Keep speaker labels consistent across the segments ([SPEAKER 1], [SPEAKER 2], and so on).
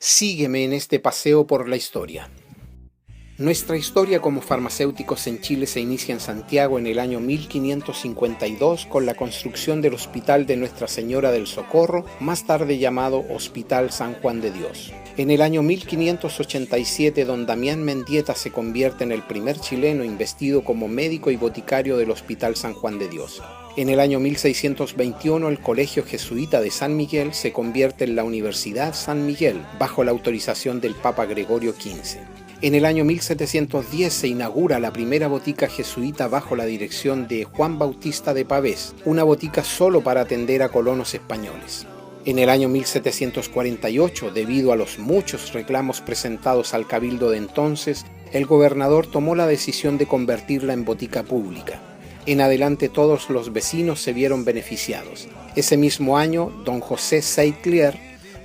[SPEAKER 1] Sígueme en este paseo por la historia. Nuestra historia como farmacéuticos en Chile se inicia en Santiago en el año 1552 con la construcción del Hospital de Nuestra Señora del Socorro, más tarde llamado Hospital San Juan de Dios. En el año 1587, don Damián Mendieta se convierte en el primer chileno investido como médico y boticario del Hospital San Juan de Dios. En el año 1621, el Colegio Jesuita de San Miguel se convierte en la Universidad San Miguel, bajo la autorización del Papa Gregorio XV. En el año 1710 se inaugura la primera botica jesuita bajo la dirección de Juan Bautista de Pavés, una botica solo para atender a colonos españoles. En el año 1748, debido a los muchos reclamos presentados al cabildo de entonces, el gobernador tomó la decisión de convertirla en botica pública. En adelante todos los vecinos se vieron beneficiados. Ese mismo año, don José Seitlier,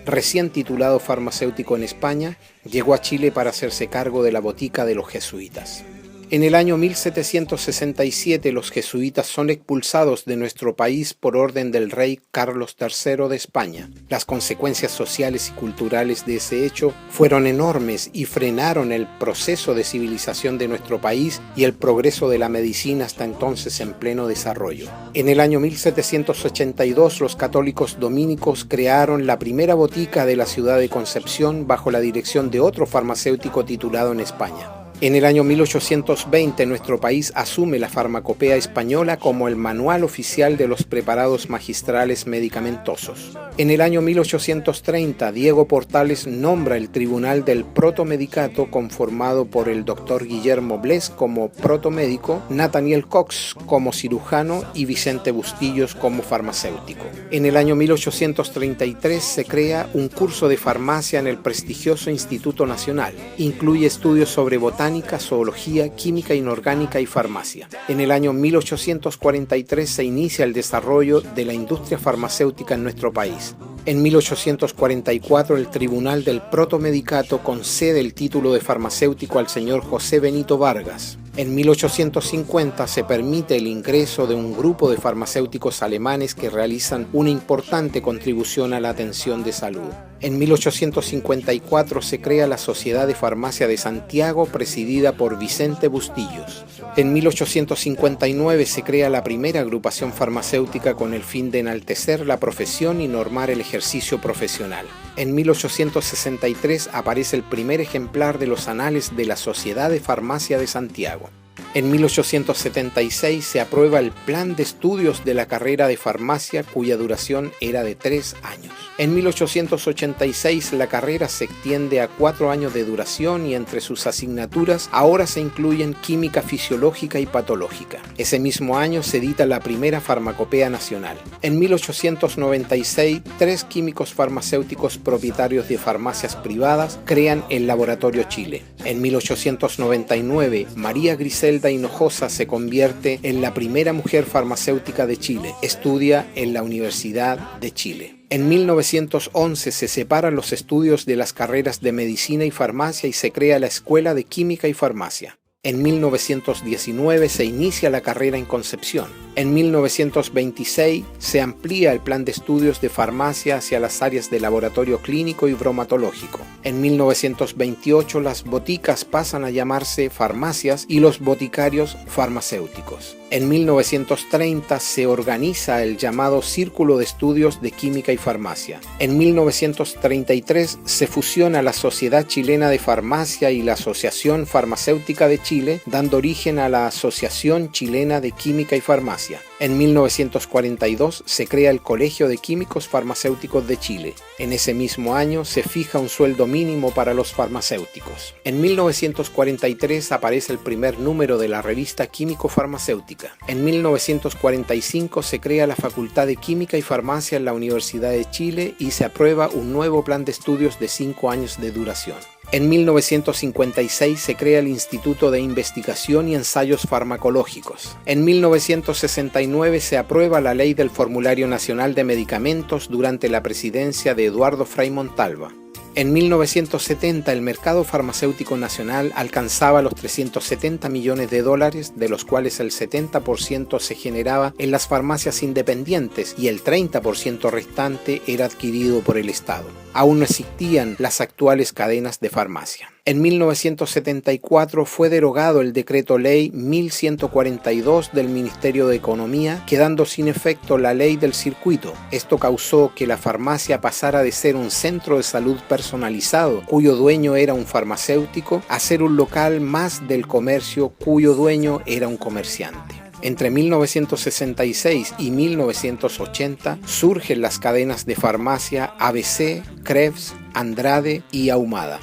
[SPEAKER 1] recién titulado farmacéutico en España, llegó a Chile para hacerse cargo de la botica de los jesuitas. En el año 1767 los jesuitas son expulsados de nuestro país por orden del rey Carlos III de España. Las consecuencias sociales y culturales de ese hecho fueron enormes y frenaron el proceso de civilización de nuestro país y el progreso de la medicina hasta entonces en pleno desarrollo. En el año 1782 los católicos dominicos crearon la primera botica de la ciudad de Concepción bajo la dirección de otro farmacéutico titulado en España. En el año 1820 nuestro país asume la farmacopea española como el manual oficial de los preparados magistrales medicamentosos. En el año 1830 Diego Portales nombra el Tribunal del Protomedicato conformado por el doctor Guillermo Bles como protomédico, Nathaniel Cox como cirujano y Vicente Bustillos como farmacéutico. En el año 1833 se crea un curso de farmacia en el prestigioso Instituto Nacional. Incluye estudios sobre botánica, zoología, química inorgánica y farmacia. En el año 1843 se inicia el desarrollo de la industria farmacéutica en nuestro país. En 1844 el Tribunal del Protomedicato concede el título de farmacéutico al señor José Benito Vargas. En 1850 se permite el ingreso de un grupo de farmacéuticos alemanes que realizan una importante contribución a la atención de salud. En 1854 se crea la Sociedad de Farmacia de Santiago, presidida por Vicente Bustillos. En 1859 se crea la primera agrupación farmacéutica con el fin de enaltecer la profesión y normar el ejercicio profesional. En 1863 aparece el primer ejemplar de los Anales de la Sociedad de Farmacia de Santiago. En 1876 se aprueba el Plan de Estudios de la carrera de farmacia, cuya duración era de 3 años. En 1886 la carrera se extiende a 4 años de duración y entre sus asignaturas ahora se incluyen química fisiológica y patológica. Ese mismo año se edita la primera farmacopea nacional. En 1896, 3 químicos farmacéuticos propietarios de farmacias privadas crean el Laboratorio Chile. En 1899, María Griselda Hinojosa se convierte en la primera mujer farmacéutica de Chile. Estudia en la Universidad de Chile. En 1911 se separan los estudios de las carreras de medicina y farmacia y se crea la Escuela de Química y Farmacia. En 1919 se inicia la carrera en Concepción. En 1926 se amplía el plan de estudios de farmacia hacia las áreas de laboratorio clínico y bromatológico. En 1928 las boticas pasan a llamarse farmacias y los boticarios farmacéuticos. En 1930 se organiza el llamado Círculo de Estudios de Química y Farmacia. En 1933 se fusiona la Sociedad Chilena de Farmacia y la Asociación Farmacéutica de Chile, dando origen a la Asociación Chilena de Química y Farmacia. En 1942 se crea el Colegio de Químicos Farmacéuticos de Chile. En ese mismo año se fija un sueldo mínimo para los farmacéuticos. En 1943 aparece el primer número de la revista Químico-Farmacéutica. En 1945 se crea la Facultad de Química y Farmacia en la Universidad de Chile y se aprueba un nuevo plan de estudios de 5 años de duración. En 1956 se crea el Instituto de Investigación y Ensayos Farmacológicos. En 1969 se aprueba la Ley del Formulario Nacional de Medicamentos durante la presidencia de Eduardo Frei Montalva. En 1970 el mercado farmacéutico nacional alcanzaba los $370 millones, de los cuales el 70% se generaba en las farmacias independientes y el 30% restante era adquirido por el Estado. aún no existían las actuales cadenas de farmacia. En 1974 fue derogado el Decreto Ley 1142 del Ministerio de Economía, quedando sin efecto la ley del circuito. Esto causó que la farmacia pasara de ser un centro de salud personalizado, cuyo dueño era un farmacéutico, a ser un local más del comercio, cuyo dueño era un comerciante. Entre 1966 y 1980 surgen las cadenas de farmacia ABC, Krebs, Andrade y Ahumada.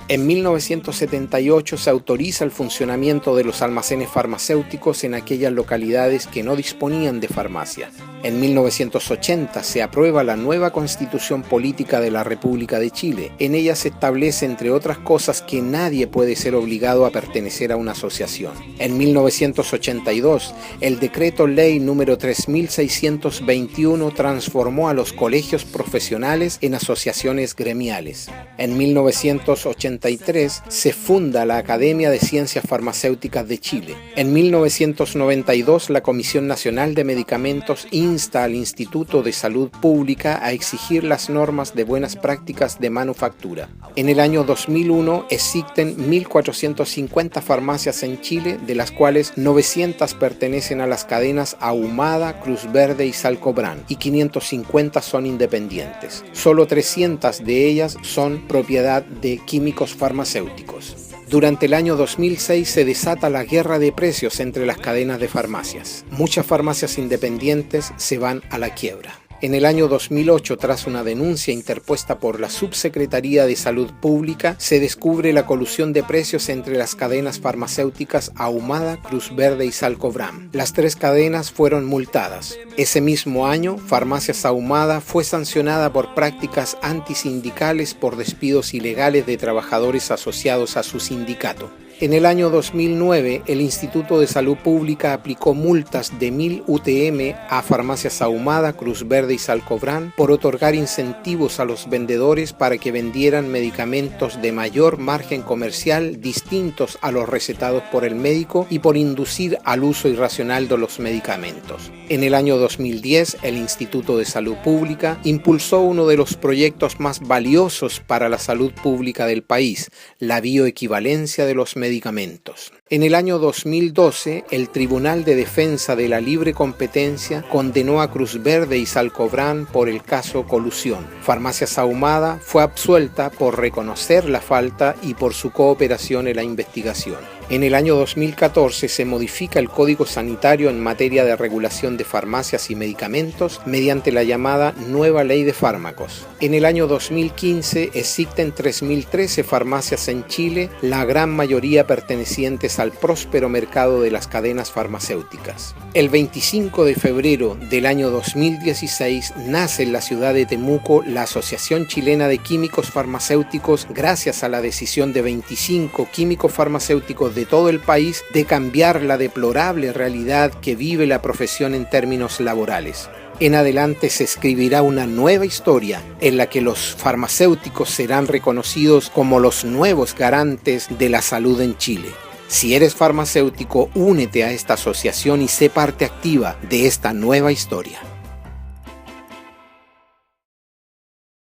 [SPEAKER 1] En 1978 se autoriza el funcionamiento de los almacenes farmacéuticos en aquellas localidades que no disponían de farmacia. En 1980 se aprueba la nueva Constitución Política de la República de Chile. En ella se establece, entre otras cosas, que nadie puede ser obligado a pertenecer a una asociación. En 1982, el Decreto Ley número 3621 transformó a los colegios profesionales en asociaciones gremiales. En 1983 se funda la Academia de Ciencias Farmacéuticas de Chile. En 1992 la Comisión Nacional de Medicamentos insta al Instituto de Salud Pública a exigir las normas de buenas prácticas de manufactura. En el año 2001 existen 1.450 farmacias en Chile, de las cuales 900 pertenecen a las cadenas Ahumada, Cruz Verde y Salcobrán, y 550 son independientes. Solo 300 de ellas son propiedad de químicos farmacéuticos. Durante el año 2006 se desata la guerra de precios entre las cadenas de farmacias. Muchas farmacias independientes se van a la quiebra. En el año 2008, tras una denuncia interpuesta por la Subsecretaría de Salud Pública, se descubre la colusión de precios entre las cadenas farmacéuticas Ahumada, Cruz Verde y Salcobrán. Las tres cadenas fueron multadas. Ese mismo año, Farmacias Ahumada fue sancionada por prácticas antisindicales por despidos ilegales de trabajadores asociados a su sindicato. En el año 2009, el Instituto de Salud Pública aplicó multas de 1.000 UTM a Farmacias Ahumada, Cruz Verde y Salcobrán por otorgar incentivos a los vendedores para que vendieran medicamentos de mayor margen comercial distintos a los recetados por el médico y por inducir al uso irracional de los medicamentos. En el año 2010, el Instituto de Salud Pública impulsó uno de los proyectos más valiosos para la salud pública del país, la bioequivalencia de los medicamentos. En el año 2012, el Tribunal de Defensa de la Libre Competencia condenó a Cruz Verde y Salcobrán por el caso colusión. Farmacias Ahumada fue absuelta por reconocer la falta y por su cooperación en la investigación. En el año 2014 se modifica el Código Sanitario en materia de regulación de farmacias y medicamentos mediante la llamada Nueva Ley de Fármacos. En el año 2015 existen 3.013 farmacias en Chile, la gran mayoría pertenecientes al próspero mercado de las cadenas farmacéuticas. El 25 de febrero del año 2016 nace en la ciudad de Temuco la Asociación Chilena de Químicos Farmacéuticos, gracias a la decisión de 25 químicos farmacéuticos de todo el país de cambiar la deplorable realidad que vive la profesión en términos laborales. En adelante se escribirá una nueva historia en la que los farmacéuticos serán reconocidos como los nuevos garantes de la salud en Chile. Si eres farmacéutico, únete a esta asociación y sé parte activa de esta nueva historia.